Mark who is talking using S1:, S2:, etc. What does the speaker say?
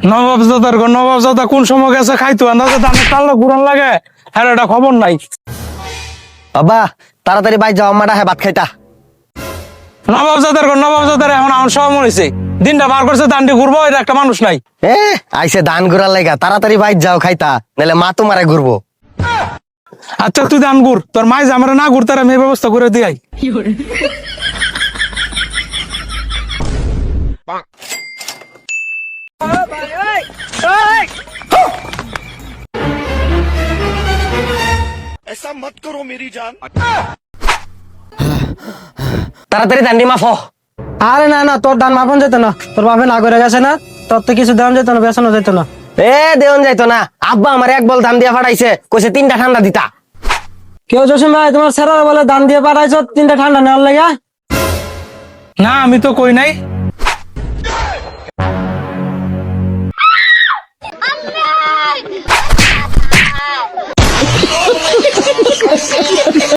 S1: নবাবজাদা কোন সময় গেছে খাইতো আন্দাজে দামে টাল্লা ঘুরান লাগে হ্যাঁ এটা খবর নাই।
S2: বাবা তাড়াতাড়ি বাইর যাও, আমাটা হ্যাঁ ভাত খাইতা।
S1: নবাবজাদার এখন আমার সব মরেছে, দিনটা বার করছে দান্ডি ঘুরবো, এটা একটা মানুষ নাই।
S2: আইসে ধান ঘুরার লাগা, তাড়াতাড়ি বাইর যাও খাইতা, নাহলে মা তোমারে ঘুরবো।
S1: আচ্ছা তুই দান ঘুর, তোর মাই যে আমরা না ঘুরতে আমি এই ব্যবস্থা করে দিই।
S3: ऐसा मत करो मेरी जान।
S2: তাড়াতাড়ি দান্ডি মাফো।
S4: আরে না না, তোর দান মাপন যেত না, তোর বাপে না করে গেছে না, তোর তো কিছু দেওয়া যেত না, বেসানো যেত না।
S2: দেওন যাইতো না, আব্বা আমার এক বল ধান দিয়া ফাটাইছে, কইছে 3টা ঠান্ডা দিতা।
S4: কেউ জসিম ভাই তোমার স্যার বলে দান দিয়ে পাঠাইছো 3টা ঠান্ডা নেওয়ার লেগে?
S1: না আমি তো কই নাই।